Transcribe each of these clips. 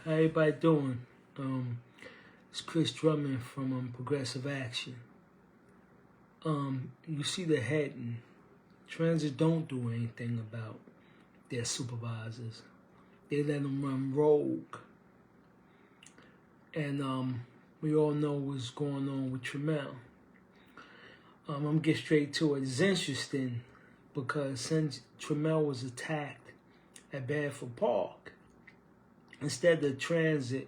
How everybody doing? It's Chris Drummond from Progressive Action. You see the heading. Transit don't do anything about their supervisors. They let them run rogue. And we all know what's going on with Trammell. I'm going to get straight to it. It's interesting because since Trammell was attacked at Bedford Park, instead of Transit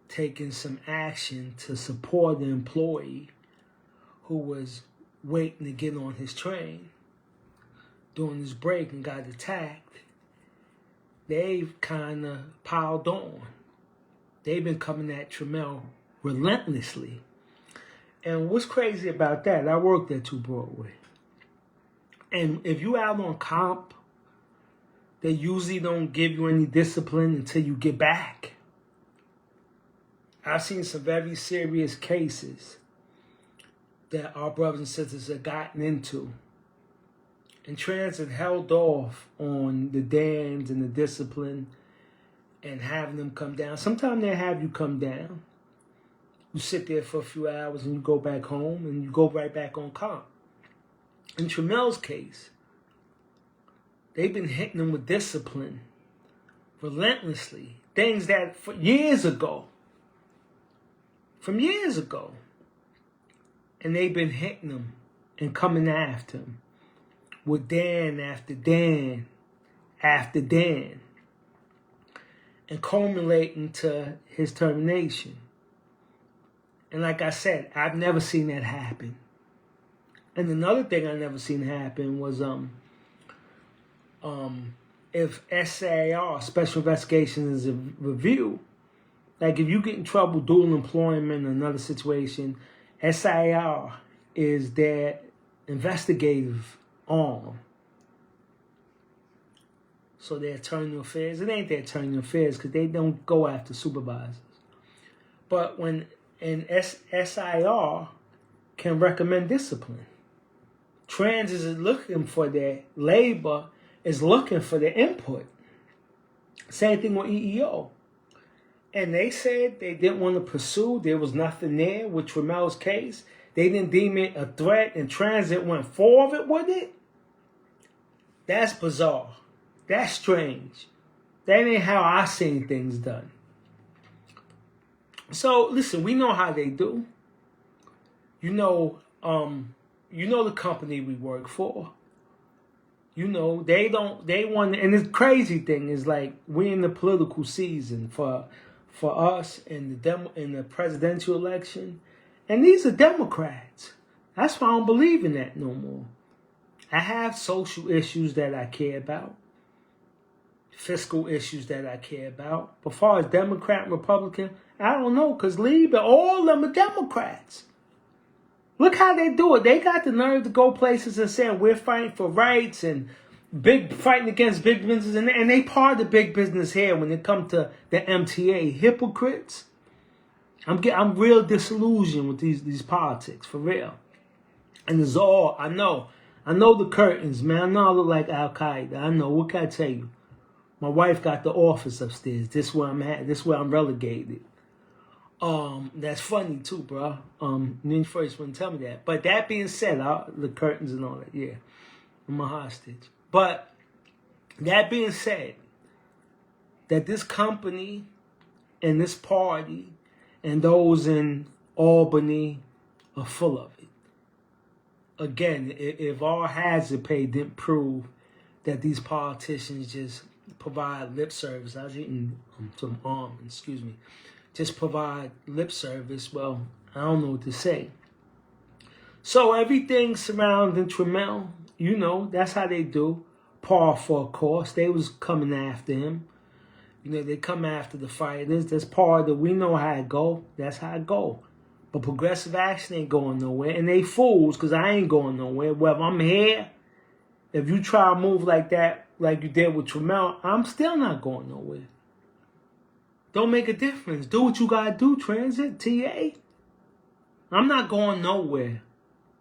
taking some action to support the employee who was waiting to get on his train during his break and got attacked, they've kind of piled on. They've been coming at Trammell relentlessly. And what's crazy about that, I worked at 2 Broadway. And if you out on comp, they usually don't give you any discipline until you get back. I've seen some very serious cases that our brothers and sisters have gotten into. And Transit held off on the dans and the discipline and having them come down. Sometimes they have you come down. You sit there for a few hours and you go back home and you go right back on comp. In Trammell's case, they've been hitting them with discipline relentlessly. Things that from years ago. And they've been hitting them and coming after him with Dan after Dan after Dan. And culminating to his termination. And like I said, I've never seen that happen. And another thing I never seen happen was if SAR, Special Investigations Review, like if you get in trouble, dual employment, another situation, SIR is their investigative arm. So their internal affairs, it ain't their internal affairs because they don't go after supervisors. But when an SIR can recommend discipline. Trans is looking for their labor, is looking for their input. Same thing with EEO. And they said they didn't want to pursue. There was nothing there with Trammell's case. They didn't deem it a threat, and Transit went forward with it. That's bizarre. That's strange. That ain't how I seen things done. So listen, we know how they do. You know the company we work for. You know, they want, and the crazy thing is like we're in the political season for us in the presidential election. And these are Democrats. That's why I don't believe in that no more. I have social issues that I care about. Fiscal issues that I care about. But as far as Democrat and Republican, I don't know, because all of them are Democrats. Look how they do it. They got the nerve to go places and say, we're fighting for rights and fighting against big business. And they part of the big business here when it comes to the MTA. Hypocrites. I'm real disillusioned with these politics, for real. And it's all, I know the curtains, man. I know I look like Al-Qaeda. I know. What can I tell you? My wife got the office upstairs. This is where I'm at. This is where I'm relegated. That's funny too, bro. You didn't first want to tell me that. But that being said, the curtains and all that, yeah. I'm a hostage. But that being said, that this company and this party and those in Albany are full of it. Again, if our hazard pay didn't prove that these politicians just provide lip service. I was eating some almonds, excuse me. Just provide lip service. Well, I don't know what to say. So everything surrounding Trammell, you know, that's how they do. Par for a course. They was coming after him. You know, they come after the fighters. That's part of the, we know how it go. That's how it go. But Progressive Action ain't going nowhere. And they fools, because I ain't going nowhere. Well, if I'm here, if you try to move like that, like you did with Trammell, I'm still not going nowhere. Don't make a difference. Do what you got to do, Transit, TA. I'm not going nowhere.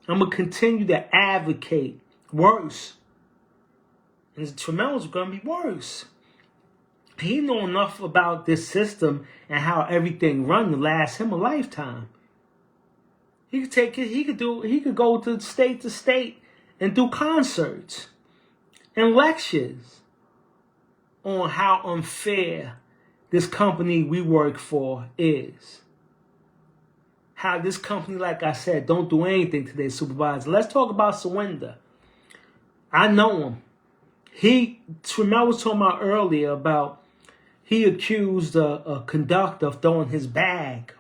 I'm going to continue to advocate worse. And Trammell's going to be worse. He know enough about this system and how everything run to last him a lifetime. He could take it. He could go to state and do concerts and lectures on how unfair this company we work for is. How this company, like I said, don't do anything to their supervisor. Let's talk about Surrender. I know him. Tremel was talking about earlier about he accused a conductor of throwing his bag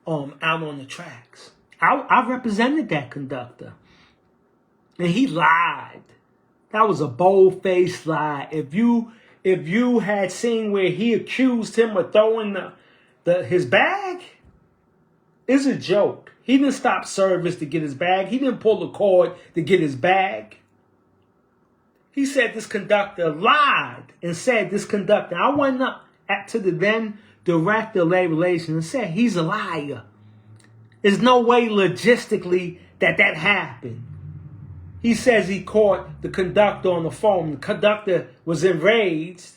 out on the tracks. I represented that conductor. And he lied. That was a bold-faced lie. If you had seen where he accused him of throwing his bag, it's a joke. He didn't stop service to get his bag. He didn't pull the cord to get his bag. He said this conductor lied and said this conductor. I went up to the then director of labor relations and said he's a liar. There's no way logistically that happened. He says he caught the conductor on the phone. The conductor was enraged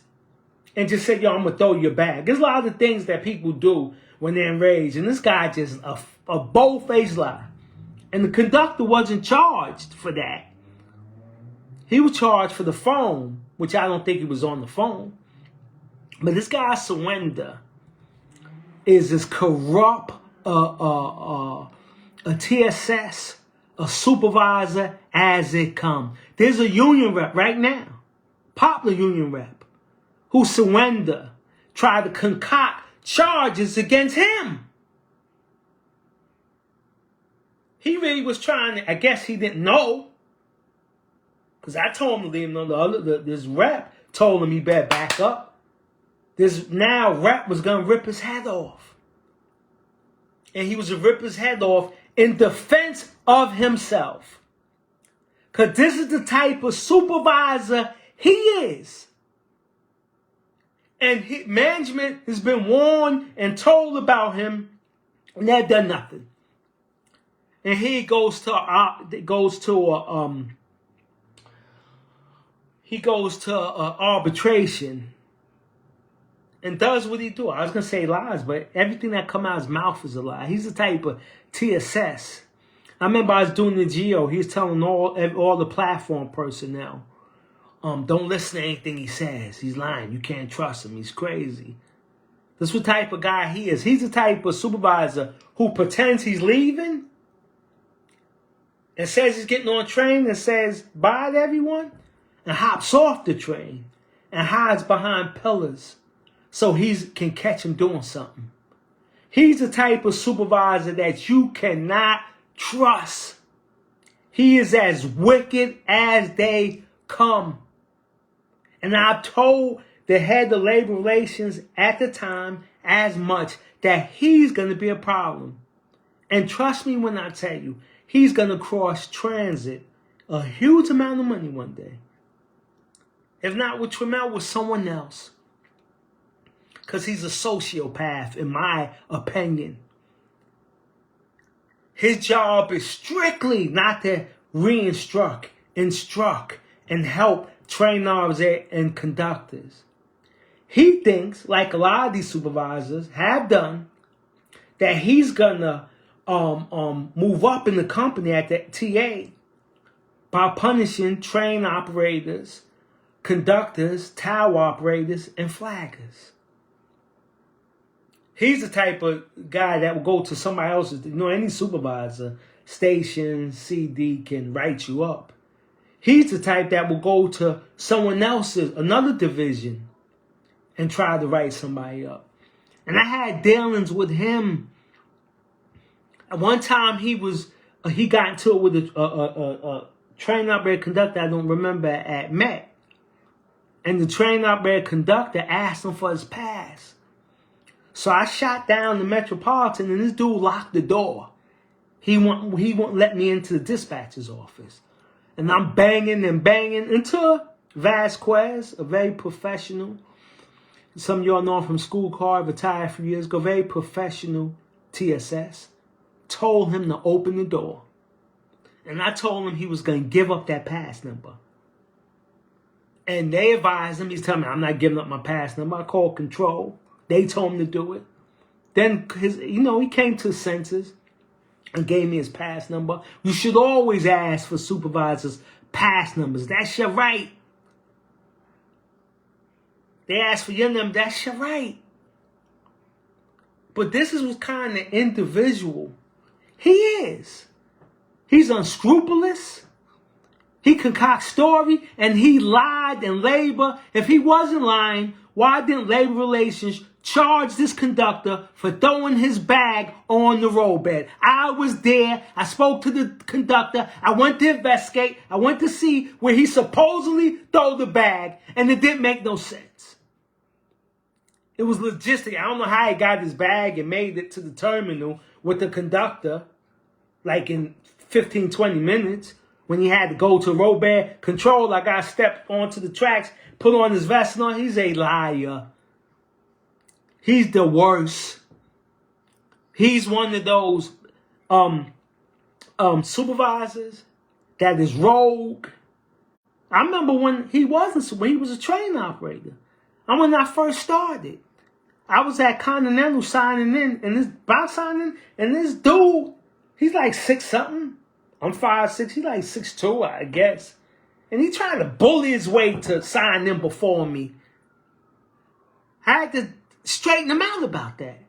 and just said, yo, I'm going to throw your bag. There's a lot of things that people do when they're enraged. And this guy just a bold-faced lie. And the conductor wasn't charged for that. He was charged for the phone, which I don't think he was on the phone. But this guy, Surrender, is as corrupt a TSS, a supervisor as it comes. There's a union rep right now, popular union rep, who Surrender tried to concoct charges against him. He really was trying to, I guess he didn't know. Because I told him to leave him alone. This rep told him he better back up. This now rep was going to rip his head off. And he was to rip his head off in defense of himself. Because this is the type of supervisor he is. And management has been warned and told about him, and they've done nothing. And he goes to arbitration and does what he do. I was gonna say lies, but everything that come out of his mouth is a lie. He's the type of TSS. I remember I was doing the Geo. He was telling all the platform personnel, don't listen to anything he says. He's lying. You can't trust him. He's crazy. This is what type of guy he is. He's the type of supervisor who pretends he's leaving and says he's getting on a train and says bye to everyone and hops off the train and hides behind pillars so he can catch him doing something. He's the type of supervisor that you cannot trust. He is as wicked as they come. And I've told the head of labor relations at the time as much that he's going to be a problem. And trust me when I tell you, he's going to cross transit a huge amount of money one day. If not with Tremel, with someone else. Because he's a sociopath, in my opinion. His job is strictly not to instruct, and help trainers and conductors. He thinks, like a lot of these supervisors have done, that he's gonna move up in the company at the TA by punishing train operators, conductors, tower operators, and flaggers. He's the type of guy that will go to somebody else's, any supervisor, station, CD can write you up. He's the type that will go to someone else's, another division, and try to write somebody up. And I had dealings with him. At one time he got into it with a train operator conductor I don't remember at Met. And the train operator conductor asked him for his pass. So I shot down the Metropolitan and this dude locked the door. He won't let me into the dispatcher's office. And I'm banging and banging until Vasquez, a very professional, some of y'all know him from school card, retired a few years ago, very professional TSS, told him to open the door. And I told him he was going to give up that pass number. And they advised him. He's telling me, I'm not giving up my pass number. I called control. They told him to do it. Then, he came to his senses and gave me his pass number. You should always ask for supervisors' pass numbers. That's your right. They ask for your number. That's your right. But this is what kind of individual he is. He's unscrupulous. He concocts story, and he lied in labor. If he wasn't lying, why didn't labor relations charge this conductor for throwing his bag on the roadbed? I was there. I spoke to the conductor. I went to investigate. I went to see where he supposedly threw the bag, and it didn't make no sense. It was logistic. I don't know how he got his bag and made it to the terminal with the conductor, like in 15, 20 minutes. When he had to go to roadbed control, I got stepped onto the tracks, put on his vest on. He's a liar. He's the worst. He's one of those supervisors that is rogue. I remember when he was a train operator. And when I first started, I was at Continental signing in, and this dude, he's like 6'something". I'm 5'6". He's like 6'2", I guess. And he tried to bully his way to sign in before me. I had to straighten him out about that.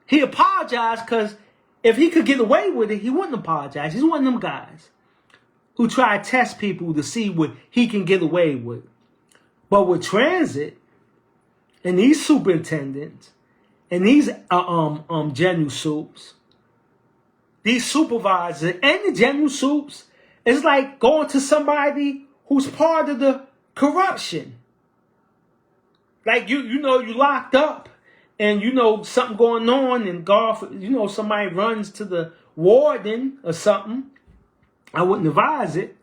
He apologized because if he could get away with it, he wouldn't apologize. He's one of them guys who try to test people to see what he can get away with. But with transit and these superintendents and these general soups, these supervisors and the general soups, it's like going to somebody who's part of the corruption. Like you locked up and something going on, and somebody runs to the warden or something. I wouldn't advise it,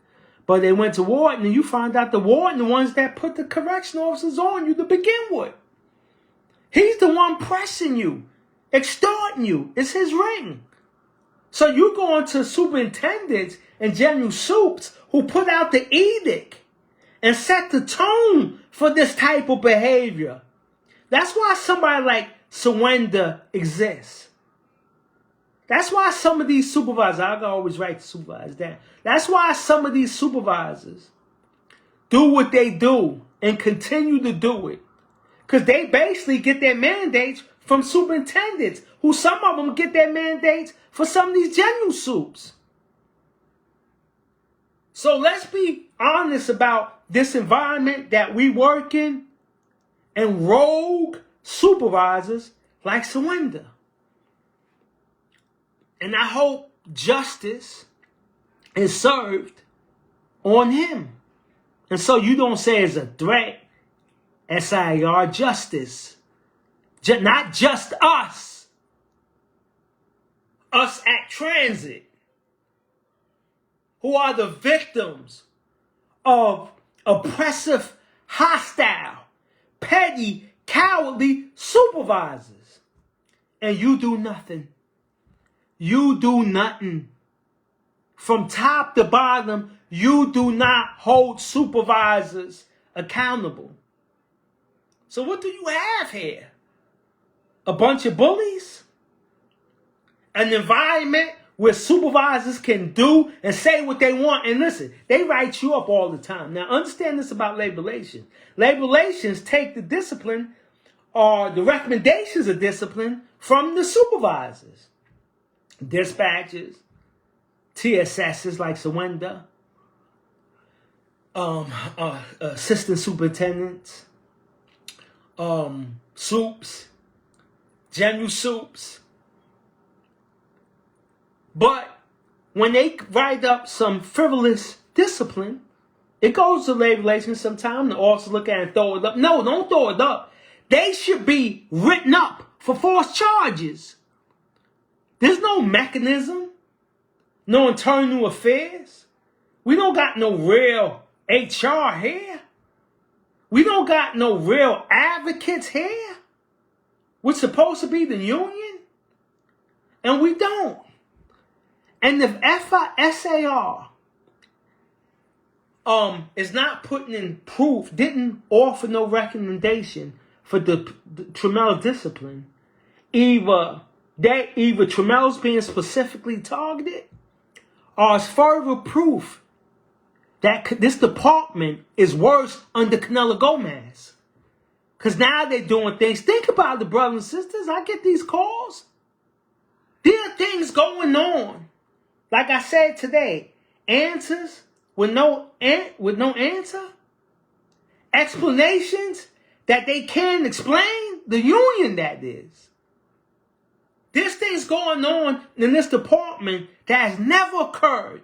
but they went to warden, and you find out the warden, the ones that put the correction officers on you to begin with. He's the one pressing you, extorting you. It's his ring. So you go into superintendents and general soups who put out the edict and set the tone for this type of behavior. That's why somebody like Surrender exists. That's why some of these supervisors, I can always write the supervisors down. That's why some of these supervisors do what they do and continue to do it. Because they basically get their mandates from superintendents, who some of them get their mandates for some of these general soups. So let's be honest about this environment that we work in, and rogue supervisors like Surrender. And I hope justice is served on him. And so you don't say it's a threat, SIR, justice. Not just us. Us at transit, who are the victims of oppressive, hostile, petty, cowardly supervisors. And you do nothing. You do nothing. From top to bottom, you do not hold supervisors accountable. So what do you have here? A bunch of bullies? An environment where supervisors can do and say what they want. And listen, they write you up all the time. Now, understand this about labor relations. Labor relations take the discipline or the recommendations of discipline from the supervisors. Dispatchers, TSSs like Surrender, assistant superintendents, soups, general soups. But when they write up some frivolous discipline, it goes to labor relations sometime. The officer look at it and throw it up. No, don't throw it up. They should be written up for false charges. There's no mechanism, no internal affairs. We don't got no real HR here. We don't got no real advocates here. We're supposed to be the union, and we don't. And if SAR is not putting in proof, didn't offer no recommendation for the Trammell discipline, either Trammell's being specifically targeted, or is further proof that this department is worse under Canelo Gomez. Because now they're doing things. Think about it, brothers and sisters. I get these calls. There are things going on. Like I said today, answers with no answer. Explanations that they can't explain. The union, that is. There's things going on in this department that has never occurred.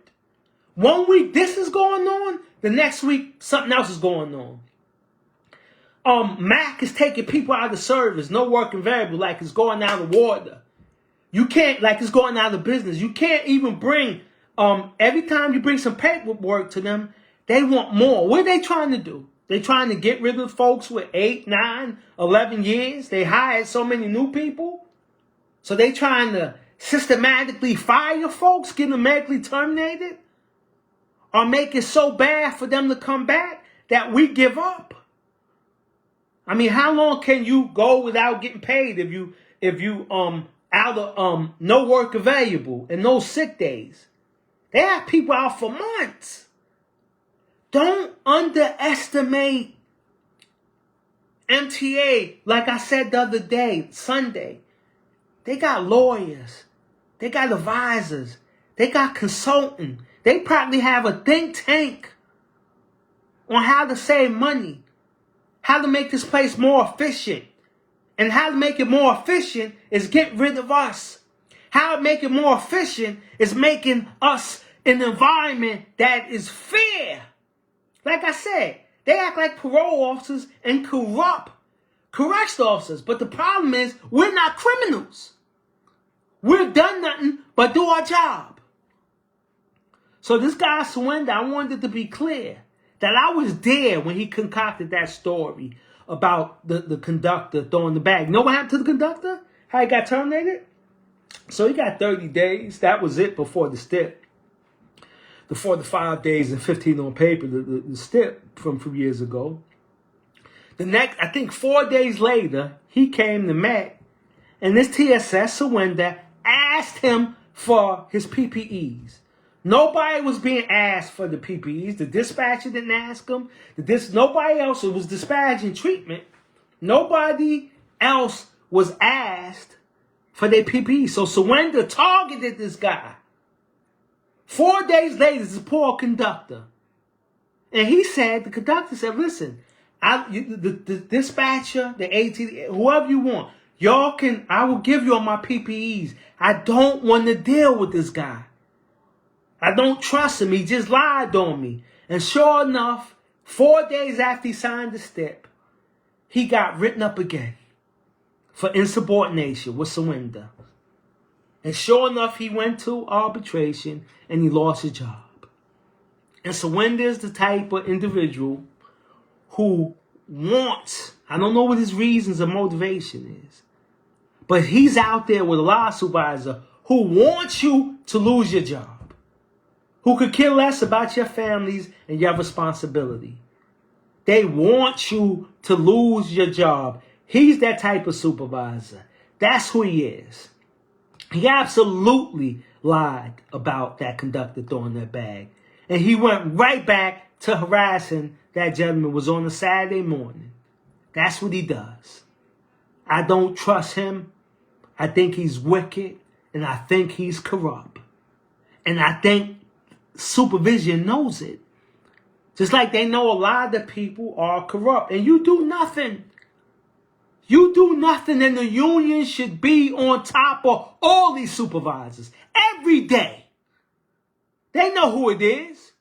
1 week this is going on, the next week something else is going on. Mac is taking people out of service, no working variable, like it's going out of water. You can't, like it's going out of business. You can't even bring, every time you bring some paperwork to them, they want more. What are they trying to do? They're trying to get rid of folks with 8, 9, 11 years. They hired so many new people. So they trying to systematically fire folks, get them medically terminated, or make it so bad for them to come back that we give up. I mean, how long can you go without getting paid if you out of no work available and no sick days? They have people out for months. Don't underestimate MTA. Like I said the other day, Sunday, they got lawyers, they got advisors, they got consultants. They probably have a think tank on how to save money, how to make this place more efficient. And how to make it more efficient is get rid of us. How to make it more efficient is making us an environment that is fair. Like I said, they act like parole officers and corrupt correctional officers. But the problem is, we're not criminals. We've done nothing but do our job. So this guy, Swindle, I wanted to be clear that I was there when he concocted that story about the conductor throwing the bag. You know what happened to the conductor? How he got terminated? So he got 30 days. That was it before the stip. The 4 to 5 days and 15 on paper, the stip from years ago. The next, I think 4 days later, he came to Met, and this TSS Swindle asked him for his PPEs. Nobody was being asked for the PPEs. The dispatcher didn't ask him. Nobody else was dispatching treatment. Nobody else was asked for their PPEs. So Swindle targeted this guy. 4 days later, this poor conductor. And the conductor said, listen, the dispatcher, the AT, whoever you want, I will give you all my PPEs. I don't want to deal with this guy. I don't trust him. He just lied on me. And sure enough, 4 days after he signed the stip, he got written up again for insubordination with Swindle. And sure enough, he went to arbitration and he lost his job. And Swindle is the type of individual who wants, I don't know what his reasons or motivation is, but he's out there with a law supervisor who wants you to lose your job. Who could care less about your families and your responsibility. They want you to lose your job. He's that type of supervisor. That's who he is. He absolutely lied about that conductor throwing that bag. And he went right back to harassing that gentleman. It was on a Saturday morning. That's what he does. I don't trust him. I think he's wicked. And I think he's corrupt. And I think supervision knows it. Just like they know a lot of people are corrupt. And you do nothing. You do nothing, and the union should be on top of all these supervisors every day. They know who it is.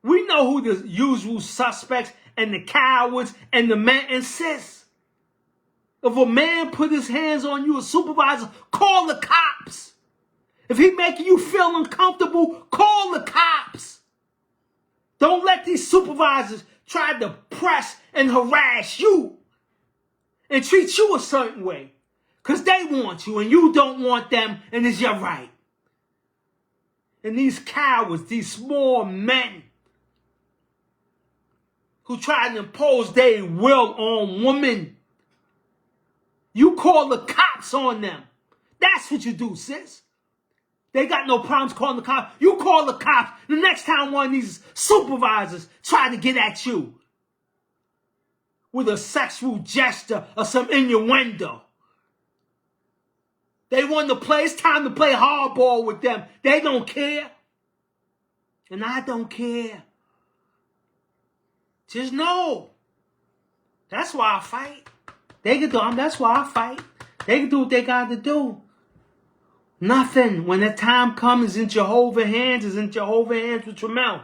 We know who the usual suspects and the cowards and the men insist. If a man put his hands on you, a supervisor, call the cops. If he making you feel uncomfortable, call the cops. Don't let these supervisors try to press and harass you and treat you a certain way because they want you and you don't want them, and it's your right. And these cowards, these small men, who try to impose their will on women. You call the cops on them. That's what you do, sis. They got no problems calling the cops. You call the cops the next time one of these supervisors try to get at you with a sexual gesture or some innuendo. They want to play. It's time to play hardball with them. They don't care. And I don't care. Just know. That's why I fight. They can do. That's why I fight. They can do what they got to do. Nothing. When the time comes, it's in Jehovah's hands. It's in Jehovah's hands with Tremel.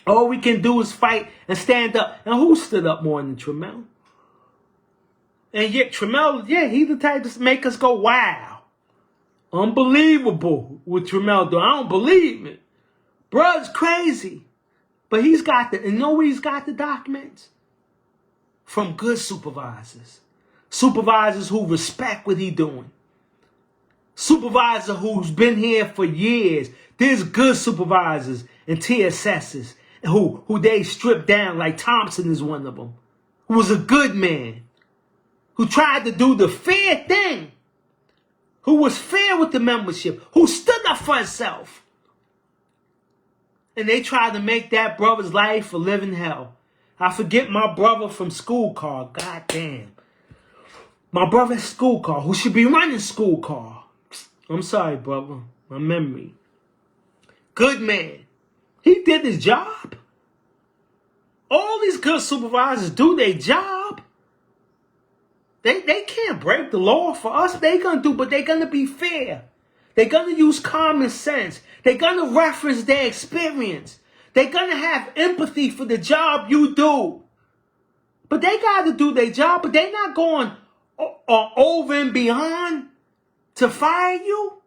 All we can do is fight and stand up. And who stood up more than Tremel? And yet Tremel, he's the type to make us go, wow. Unbelievable what Tremel do. I don't believe it. Bruh's crazy. But he's got the, and know where he's got the documents? From good supervisors. Supervisors who respect what he's doing. Supervisor who's been here for years. There's good supervisors and TSSs who they stripped down, like Thompson is one of them, who was a good man, who tried to do the fair thing, who was fair with the membership, who stood up for himself. And they tried to make that brother's life a living hell. I forget my brother from school car. God damn. My brother's school car, who should be running school car. I'm sorry, brother. My memory. Good man. He did his job. All these good supervisors do their job. They can't break the law for us. They're going to do, but they're going to be fair. They're going to use common sense. They're going to reference their experience. They're going to have empathy for the job you do. But they got to do their job, but they're not going over and beyond to fire you.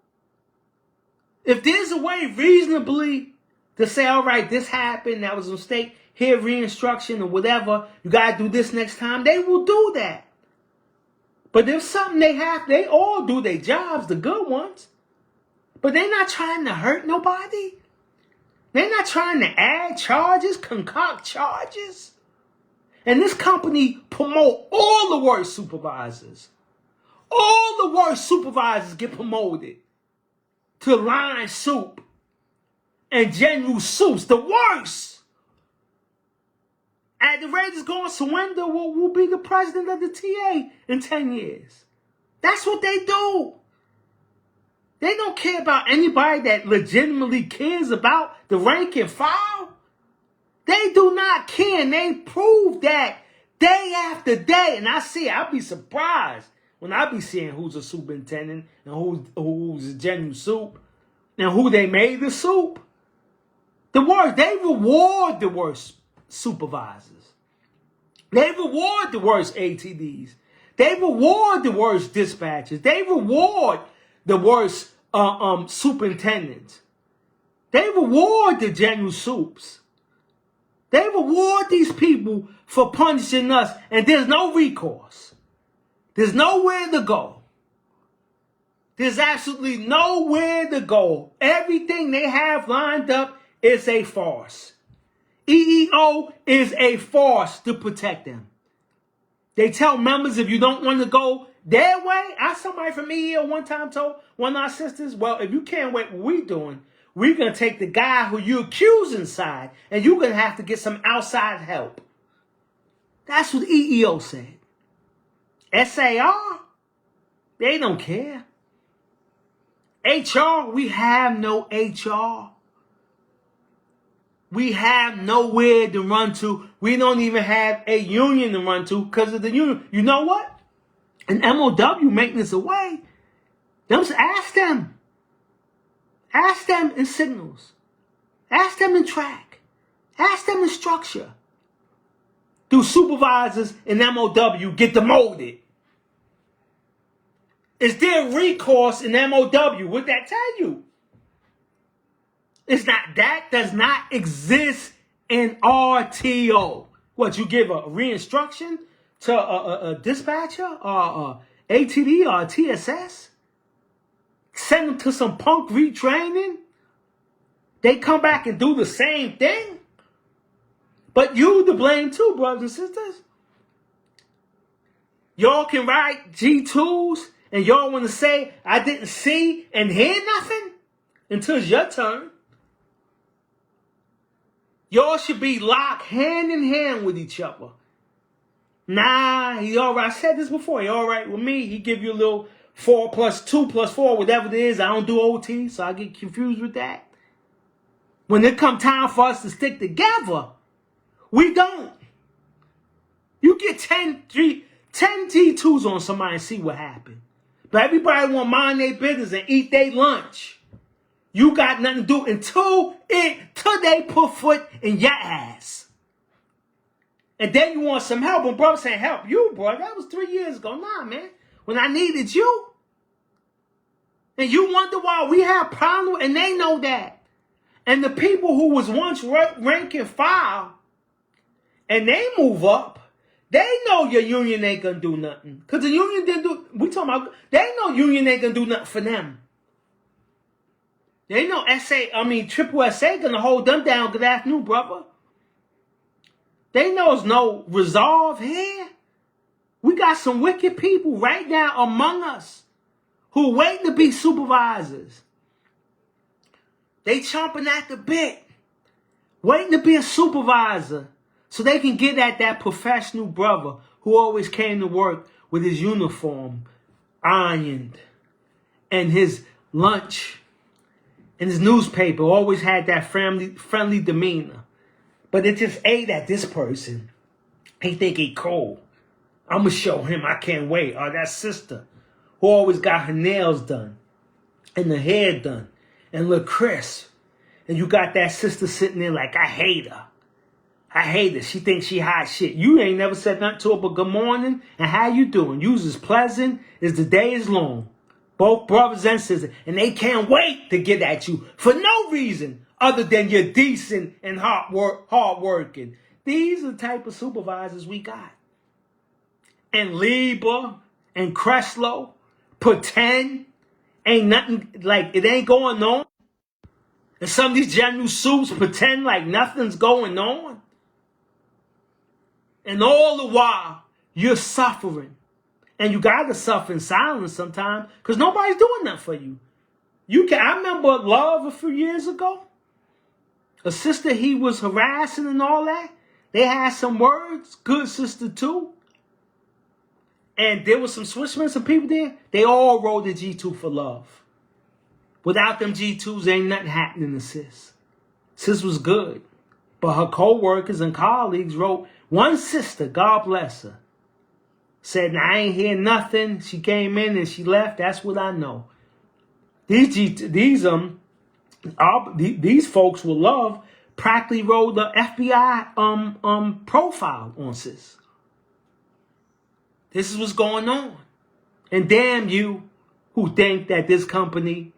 If there's a way reasonably to say, all right, this happened, that was a mistake, here re-instruction or whatever, you got to do this next time, they will do that. But if something they all do their jobs, the good ones. But they're not trying to hurt nobody. They're not trying to add charges, concoct charges. And this company promote all the worst supervisors. All the worst supervisors get promoted to line soup and general soups. The worst. At the rate it's going, Surrender will be the president of the TA in 10 years. That's what they do. They don't care about anybody that legitimately cares about the rank and file. They do not care, and they prove that day after day. And I'll be surprised when I be seeing who's a superintendent and who's a general soup and who they made the soup. The worst, they reward the worst supervisors. They reward the worst ATDs. They reward the worst dispatchers. They reward the worst superintendents. They reward the general soups. They reward these people for punishing us, and there's no recourse. There's nowhere to go. There's absolutely nowhere to go. Everything they have lined up is a farce. EEO is a farce to protect them. They tell members if you don't want to go their way. Somebody from EEO one time told one of our sisters, well, if you can't wait what we're doing, we're going to take the guy who you accuse inside, and you're going to have to get some outside help. That's what EEO said. SAR, they don't care. HR, we have no HR. We have nowhere to run to. We don't even have a union to run to because of the union. You know what? An MOW maintenance away. Just ask them. Ask them in signals. Ask them in track. Ask them in structure. Do supervisors in MOW get demoted? Is there recourse in MOW? Would that tell you? It's not, that does not exist in RTO. What, you give a re-instruction to a dispatcher or a ATD or a TSS? Send them to some punk retraining? They come back and do the same thing? But you to blame too, brothers and sisters. Y'all can write G2s and y'all want to say, I didn't see and hear nothing until it's your turn. Y'all should be locked hand in hand with each other. Nah, he all right. I said this before. He all right with me. He give you a little 4 plus 2 plus 4, whatever it is. I don't do OT, so I get confused with that. When it come time for us to stick together, we don't. You get 10 G2s on somebody and see what happens. But everybody want to mind their business and eat their lunch. You got nothing to do until they put foot in your ass. And then you want some help. And brother saying, help you, bro. That was 3 years ago. Nah, man. When I needed you. And you wonder why we have problems, and they know that. And the people who was once rank and file, and they move up, they know your union ain't gonna do nothing. Because the union didn't do, they know union ain't gonna do nothing for them. They know Triple SA gonna hold them down. Good afternoon, brother. They know there's no resolve here. We got some wicked people right now among us who waiting to be supervisors. They chomping at the bit, waiting to be a supervisor so they can get at that professional brother who always came to work with his uniform ironed and his lunch and his newspaper, always had that friendly demeanor. But it just ate at this person. He think he cold. I'm going to show him I can't wait. Or that sister who always got her nails done and the hair done and look crisp. And you got that sister sitting there like, I hate her. I hate her. She thinks she hot shit. You ain't never said nothing to her but good morning and how you doing. You's as pleasant as the day is long. Both brothers and sisters. And they can't wait to get at you for no reason other than you're decent and hard working. These are the type of supervisors we got. And Lieber and Creslow pretend ain't nothing, like it ain't going on. And some of these general suits pretend like nothing's going on. And all the while, you're suffering. And you got to suffer in silence sometimes because nobody's doing that for you. I remember Love a few years ago. A sister he was harassing and all that. They had some words. Good sister too. And there was some Switchmen, some people there. They all wrote the G2 for Love. Without them G2s, ain't nothing happening to sis. Sis was good. But her co-workers and colleagues wrote, one sister, God bless her, said, nah, I ain't hear nothing. She came in and she left. That's what I know. These folks with Love practically wrote the FBI profile on sis. This is what's going on. And damn you who think that this company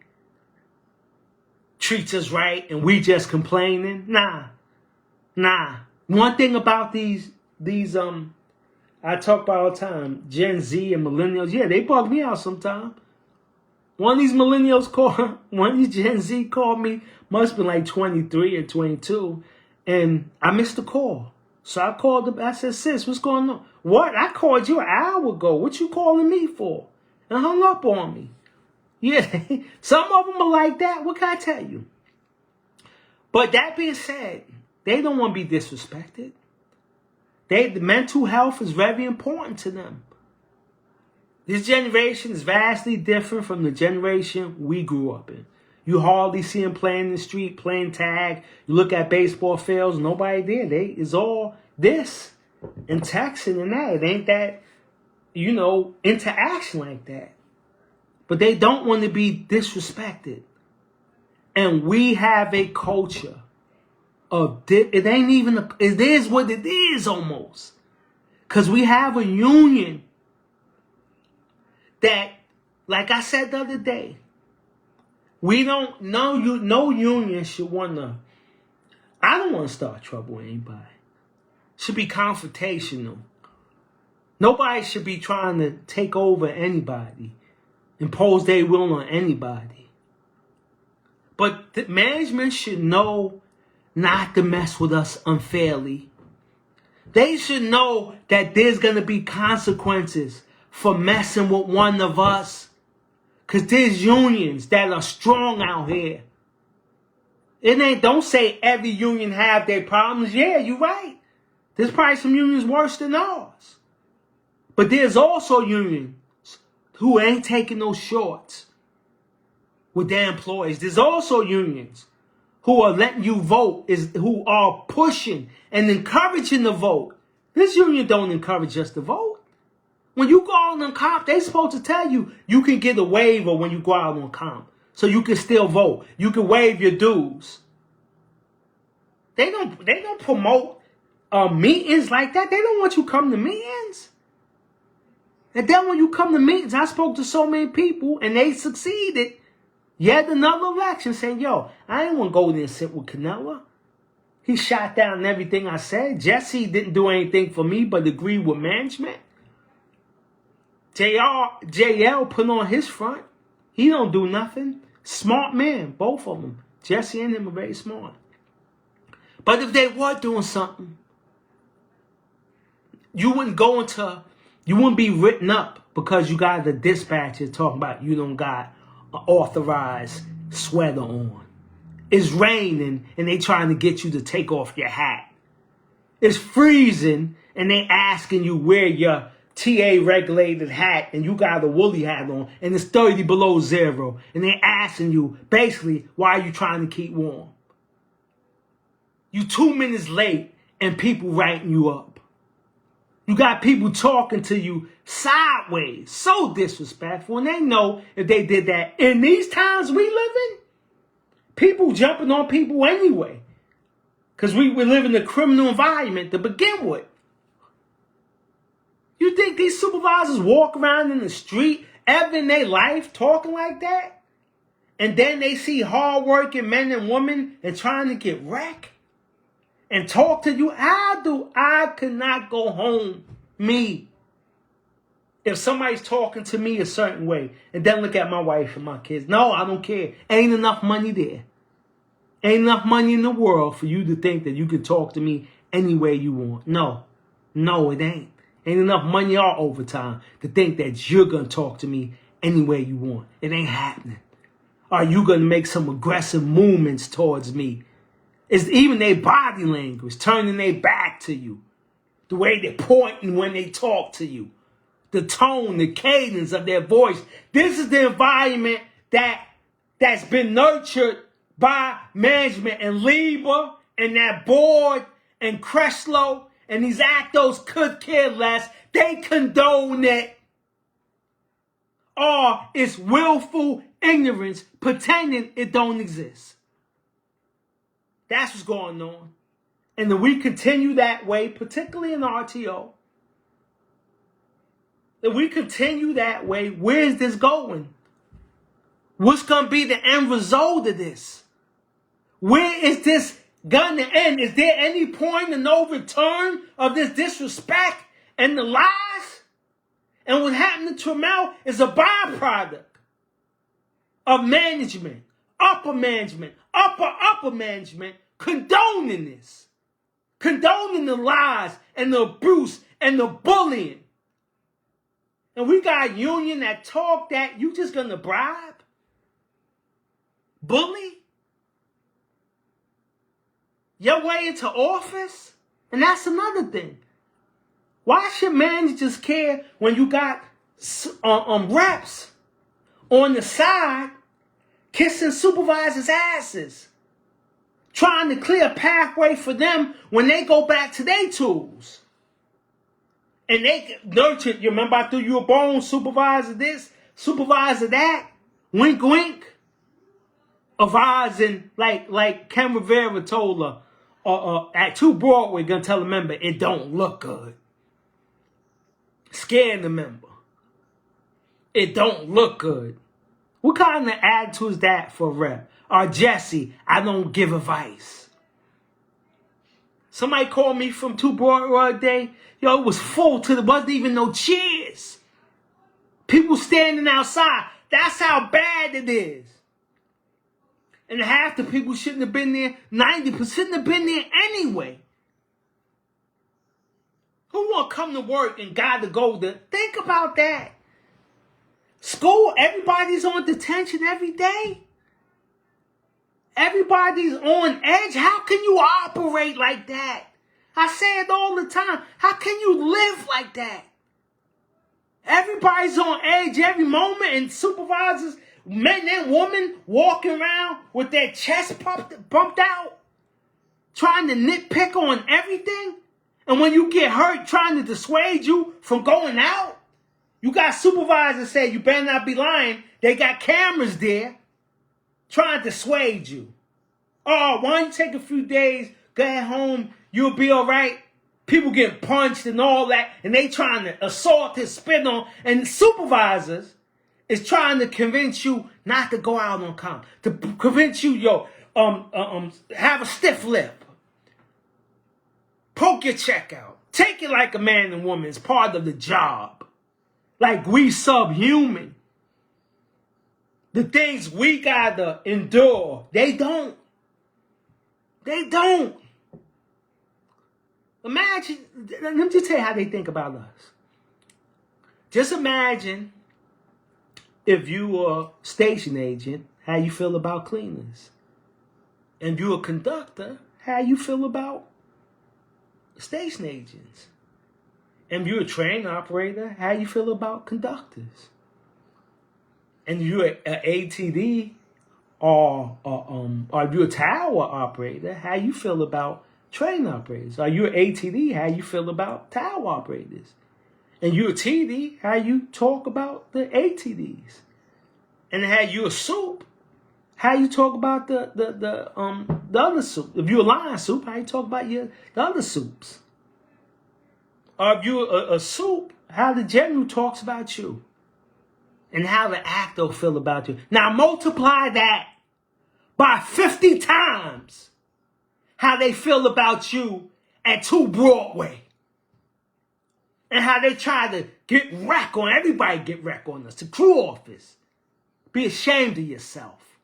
treats us right and we just complaining. Nah. One thing about these I talk about all the time, Gen Z and millennials, yeah, they bug me out sometimes. One of these Gen Z called me, must have been like 23 or 22, and I missed the call. So I called them, I said, sis, what's going on? What? I called you an hour ago. What you calling me for? And hung up on me. Yeah, some of them are like that. What can I tell you? But that being said, they don't want to be disrespected. The mental health is very important to them. This generation is vastly different from the generation we grew up in. You hardly see them playing in the street, playing tag. You look at baseball fields, nobody there. It's all this and texting and that. It ain't that, interaction like that. But they don't want to be disrespected. And we have a culture of, it ain't even, it is what it is almost. Because we have a union that, like I said the other day, we don't know, no union should want to, I don't want to start trouble with anybody. Should be confrontational. Nobody should be trying to take over anybody, impose their will on anybody. But the management should know not to mess with us unfairly. They should know that there's going to be consequences for messing with one of us. Because there's unions that are strong out here. Don't say every union have their problems. Yeah, you're right. There's probably some unions worse than ours. But there's also unions who ain't taking no shorts with their employees. There's also unions who are letting you vote, who are pushing and encouraging the vote. This union don't encourage us to vote. When you go out on comp, they supposed to tell you you can get a waiver when you go out on comp. So you can still vote. You can waive your dues. They don't promote meetings like that. They don't want you to come to meetings. And then when you come to meetings, I spoke to so many people and they succeeded. Yet another election saying, yo, I ain't want to go there and sit with Canella. He shot down everything I said. Jesse didn't do anything for me but agree with management. JL put on his front. He don't do nothing. Smart man, both of them. Jesse and him are very smart. But if they were doing something, you wouldn't be written up because you got the dispatcher talking about you don't got an authorized sweater on. It's raining and they trying to get you to take off your hat. It's freezing and they asking you wear your TA regulated hat and you got a woolly hat on and it's 30 below zero and they asking you basically why are you trying to keep warm. You 2 minutes late and people writing you up. You got people talking to you sideways, so disrespectful, and they know if they did that in these times we live in, people jumping on people anyway because we live in a criminal environment to begin with. You think these supervisors walk around in the street ever in their life talking like that? And then they see hardworking men and women and trying to get wrecked and talk to you? I could not go home, me, if somebody's talking to me a certain way and then look at my wife and my kids. No, I don't care. Ain't enough money there. Ain't enough money in the world for you to think that you can talk to me any way you want. No, it ain't. Ain't enough money or overtime to think that you're going to talk to me any way you want. It ain't happening. Are you going to make some aggressive movements towards me? It's even their body language, turning their back to you. The way they're pointing when they talk to you. The tone, the cadence of their voice. This is the environment that's been nurtured by management and Lieber and that board and Creslow and these actos could care less. They condone it. Or it's willful ignorance pretending it don't exist. That's what's going on. And if we continue that way, particularly in RTO, if we continue that way, where's this going? What's going to be the end result of this? Where is this going to end? Is there any point of no return of this disrespect and the lies? And what happened to Trammell is a byproduct of management, upper management, upper management condoning this. Condoning the lies and the abuse and the bullying. And we got a union that talk that you just gonna bribe? Bully? Your way into office? And that's another thing. Why should managers care when you got reps on the side kissing supervisors' asses? Trying to clear a pathway for them when they go back to their tools. And they nurtured, you remember I threw you a bone, supervisor this, supervisor that, wink wink. Advising, like Ken Rivera told her, at 2 Broadway, gonna tell a member, it don't look good. Scaring the member. It don't look good. What kind of attitude is that for a rep? Or Jesse, I don't give advice. Somebody called me from 2 Broadway a day. Yo, it was full till there wasn't even no chairs. People standing outside. That's how bad it is. And half the people shouldn't have been there. 90% have been there anyway. Who want to come to work and got to go to? Think about that. School, everybody's on detention every day. Everybody's on edge. How can you operate like that? I say it all the time. How can you live like that? Everybody's on edge every moment, and supervisors, men and women, walking around with their chest pumped out, trying to nitpick on everything. And when you get hurt, trying to dissuade you from going out. You got supervisors say you better not be lying. They got cameras there trying to dissuade you. Oh, why don't you take a few days, go at home, you'll be all right. People get punched and all that, and they trying to assault and spit on. And supervisors is trying to convince you not to go out on comp, to convince you, have a stiff lip, poke your check out, take it like a man and woman. It's part of the job. Like we subhuman. The things we gotta endure, they don't. They don't. Imagine, let me just tell you how they think about us. Just imagine if you were a station agent, how you feel about cleaners. And if you're a conductor, how you feel about station agents. And if you're a train operator, how you feel about conductors. And if you're an ATD or if you're a tower operator, how you feel about train operators. Are you an ATD? How you feel about tower operators? And you're a TD? How you talk about the ATDs? And how you a soup? How you talk about the other soup? If you're a line soup, how you talk about the other soups? Or if you're a soup, how the general talks about you, and how the actor feel about you. Now multiply that by 50 times. How they feel about you at 2 Broadway. And how they try to get wreck on, everybody get wreck on us. The crew office. Be ashamed of yourself.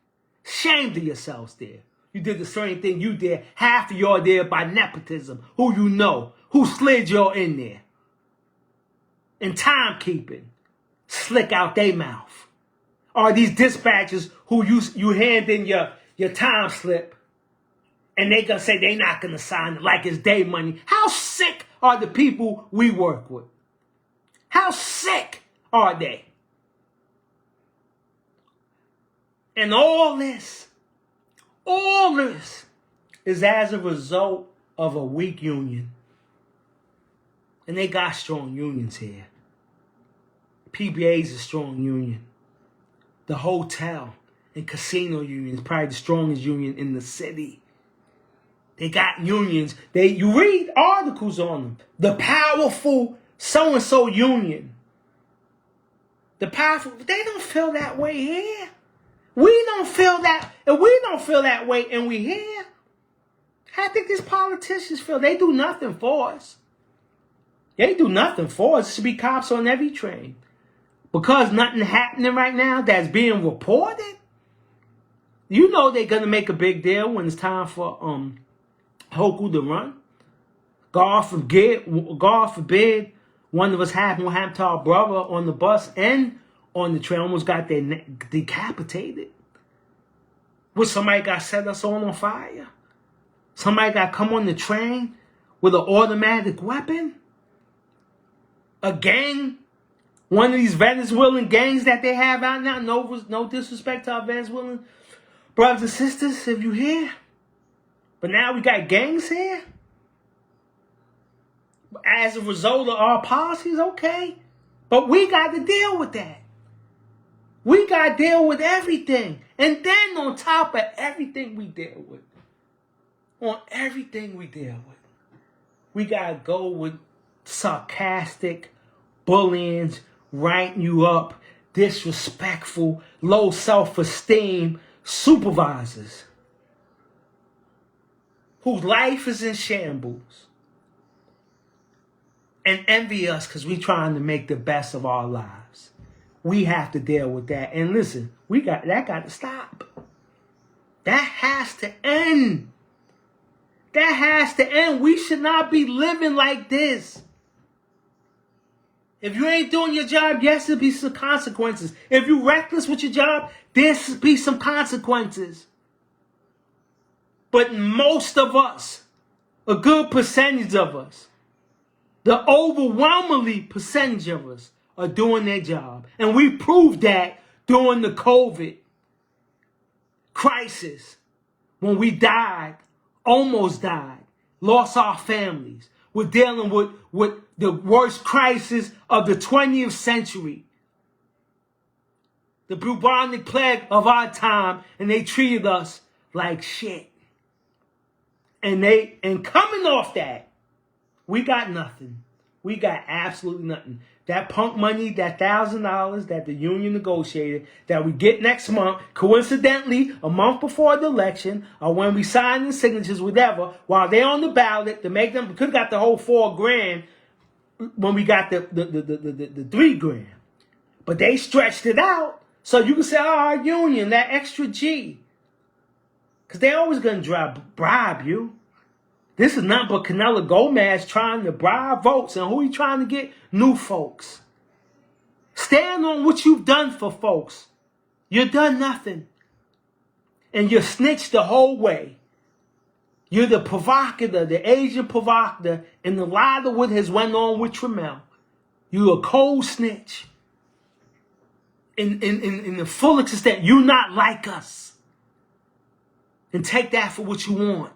Ashamed of yourselves there. You did the same thing you did. Half of y'all there by nepotism. Who you know. Who slid y'all in there. And timekeeping. Slick out their mouth. Or these dispatchers who you hand in your time slip. And they gonna say they not gonna sign it like it's day money. How sick are the people we work with? How sick are they? And all this is as a result of a weak union. And they got strong unions here. PBA is a strong union. The hotel and casino union is probably the strongest union in the city. They got unions. You read articles on them. The powerful so-and-so union. The powerful, they don't feel that way here. We don't feel that. If we don't feel that way and we here, how do you think these politicians feel? They do nothing for us. They do nothing for us. There should be cops on every train. Because nothing happening right now that's being reported. You know they're going to make a big deal when it's time for Hoku to run. God forbid one of us happened what happened to our brother on the bus and on the train, almost got their neck decapitated. What, somebody got set us all on fire? Somebody got come on the train with an automatic weapon? A gang? One of these Venezuelan gangs that they have out now? No disrespect to our Venezuelan brothers and sisters, if you hear. But now we got gangs here? As a result of our policies, okay. But we got to deal with that. We got to deal with everything. And then on top of everything we deal with, we got to go with sarcastic, bullying, writing you up, disrespectful, low self-esteem supervisors whose life is in shambles and envy us because we trying to make the best of our lives. We have to deal with that. And listen, that got to stop. That has to end. That has to end. We should not be living like this. If you ain't doing your job, yes, there'll be some consequences. If you're reckless with your job, there'll be some consequences. But most of us, a good percentage of us, the overwhelmingly percentage of us are doing their job. And we proved that during the COVID crisis when we died, almost died, lost our families. We're dealing with the worst crisis of the 20th century. The bubonic plague of our time, and they treated us like shit. And coming off that, we got nothing. We got absolutely nothing. That punk money, that $1,000 that the union negotiated, that we get next month, coincidentally, a month before the election, or when we sign the signatures, whatever, while they're on the ballot to make them, we could have got the whole $4,000 when we got the $3,000. But they stretched it out. So you can say, oh, our union, that extra G. Because they're always going to bribe you. This is not but Canelo Gomez trying to bribe votes. And who he trying to get? New folks. Stand on what you've done for folks. You've done nothing. And you're snitched the whole way. You're the provocateur, the Asian provocateur, and a lot of what has went on with Trammell. You're a cold snitch. In the full extent, you're not like us. And take that for what you want.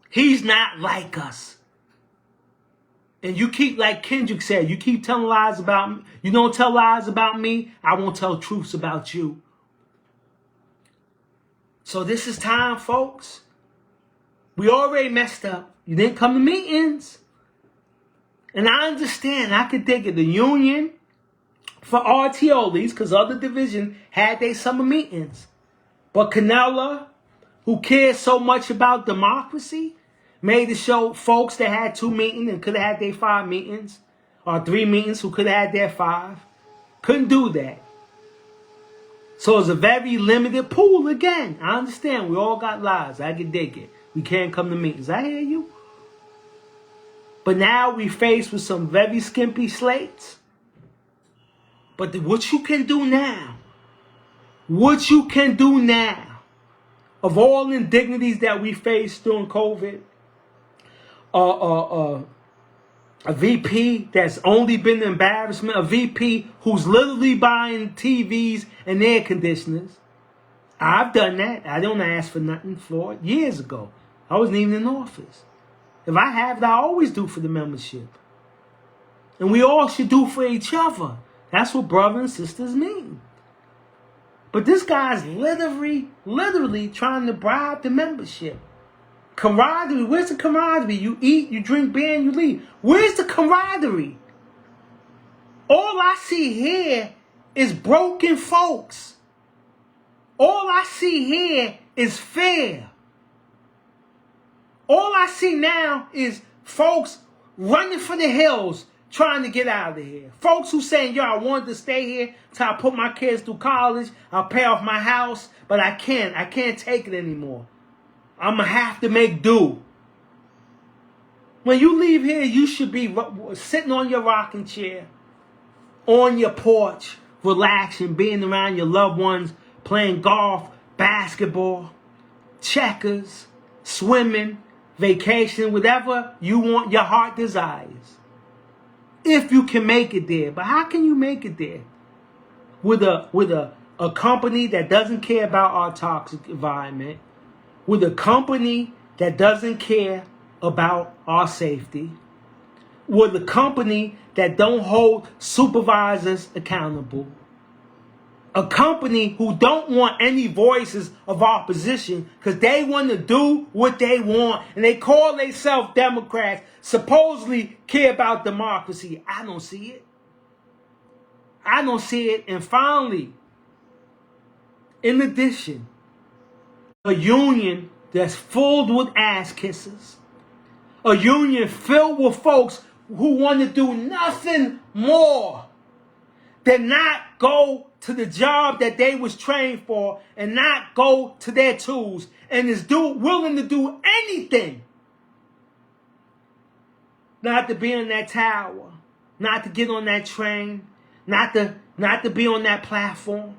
He's not like us. And you keep, like Kendrick said, you keep telling lies about me. You don't tell lies about me, I won't tell truths about you. So this is time, folks. We already messed up. You didn't come to meetings. And I understand, I could think of the union for RTOs, because other divisions had their summer meetings. But Canelo, who cares so much about democracy, made it show folks that had 2 meetings and could have had their 5 meetings, or 3 meetings who could have had their 5. Couldn't do that. So it's a very limited pool again. I understand. We all got lives. I can dig it. We can't come to meetings. I hear you. But now we faced with some very skimpy slates. But what you can do now, of all indignities that we faced during COVID, a VP that's only been an embarrassment, a VP who's literally buying TVs and air conditioners. I've done that. I don't ask for nothing for it. Years ago. I wasn't even in office. If I have it, I always do for the membership. And we all should do for each other. That's what brothers and sisters mean. But this guy's literally trying to bribe the membership. Camaraderie, where's the camaraderie? You eat, you drink beer, and you leave. Where's the camaraderie? All I see here is broken folks. All I see here is fear. All I see now is folks running for the hills, trying to get out of here. Folks who saying, yo, I wanted to stay here till I put my kids through college. I'll pay off my house, but I can't. I can't take it anymore. I'm going to have to make do. When you leave here, you should be sitting on your rocking chair, on your porch, relaxing, being around your loved ones, playing golf, basketball, checkers, swimming, vacation, whatever you want, your heart desires. If you can make it there. But how can you make it there? With a company that doesn't care about our toxic environment, with a company that doesn't care about our safety, with a company that don't hold supervisors accountable, a company who don't want any voices of opposition because they want to do what they want, and they call themselves Democrats, supposedly care about democracy. I don't see it. I don't see it. And finally, in addition, a union that's filled with ass kissers, a union filled with folks who want to do nothing more than not go to the job that they was trained for and not go to their tools, and is willing to do anything not to be in that tower. not to get on that train, not to be on that platform,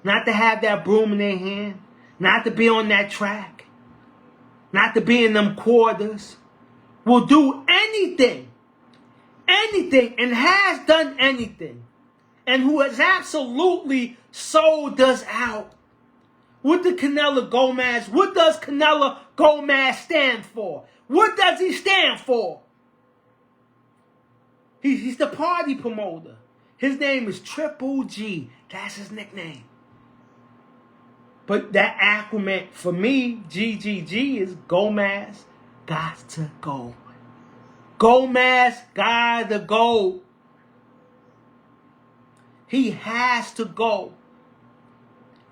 not to have that broom in their hand, not to be on that track, not to be in them quarters, will do anything, and has done anything, and who has absolutely sold us out. What does Canelo Gomez stand for? What does he stand for? He's the party promoter. His name is Triple G. That's his nickname. But that acronym for me, GGG, is Gomez got to go. Gomez got to go. He has to go.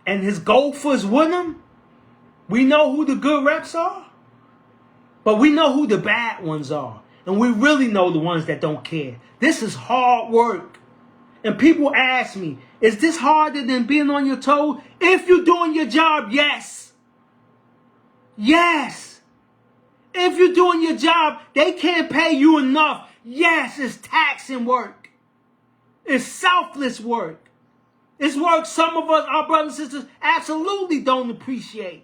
And his gophers with him, we know who the good reps are, but we know who the bad ones are. And we really know the ones that don't care. This is hard work. And people ask me, is this harder than being on your toes? If you're doing your job, yes. Yes. If you're doing your job, they can't pay you enough. Yes, it's taxing work. It's selfless work. It's work some of us, our brothers and sisters, absolutely don't appreciate.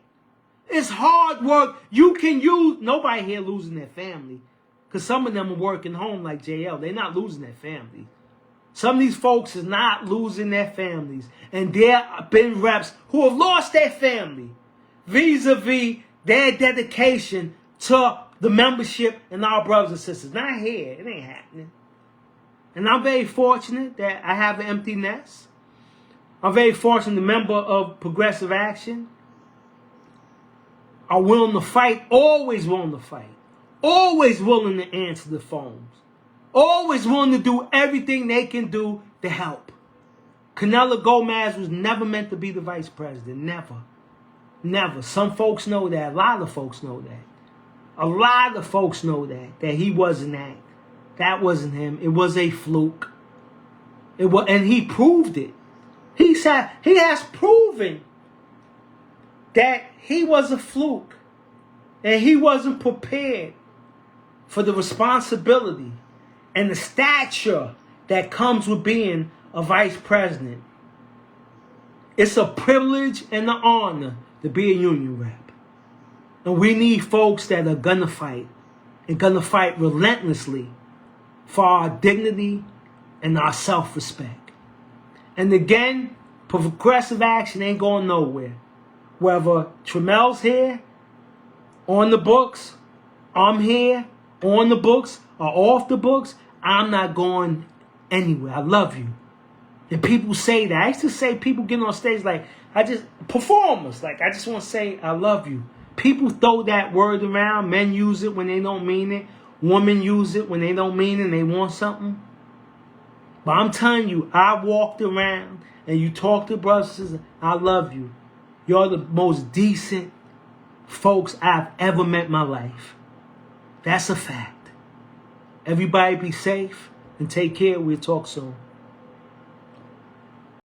It's hard work. You can use, nobody here losing their family. Because some of them are working home like JL. They're not losing their family. Some of these folks is not losing their families. And there have been reps who have lost their family vis-a-vis their dedication to the membership and our brothers and sisters. Not here. It ain't happening. And I'm very fortunate that I have an empty nest. I'm very fortunate the member of Progressive Action are willing to fight, always willing to fight, always willing to answer the phones, always willing to do everything they can do to help. Canelo Gomez was never meant to be the vice president. Never. Never. Some folks know that. A lot of folks know that. A lot of folks know that he wasn't that. That wasn't him. It was a fluke. And he proved it. He has proven that he was a fluke and he wasn't prepared for the responsibility and the stature that comes with being a vice president. It's a privilege and an honor to be a union rep. And we need folks that are gonna fight and gonna fight relentlessly for our dignity and our self-respect. And again, Progressive Action ain't going nowhere. Whether Tramel's here, on the books, I'm here, on the books, or off the books, I'm not going anywhere. I love you. And people say that. I used to say people getting on stage like, performers, like I just want to say I love you. People throw that word around. Men use it when they don't mean it. Women use it when they don't mean it and they want something. But I'm telling you, I walked around and you talk to brothers and sisters, I love you. You're the most decent folks I've ever met in my life. That's a fact. Everybody be safe and take care. We'll talk soon.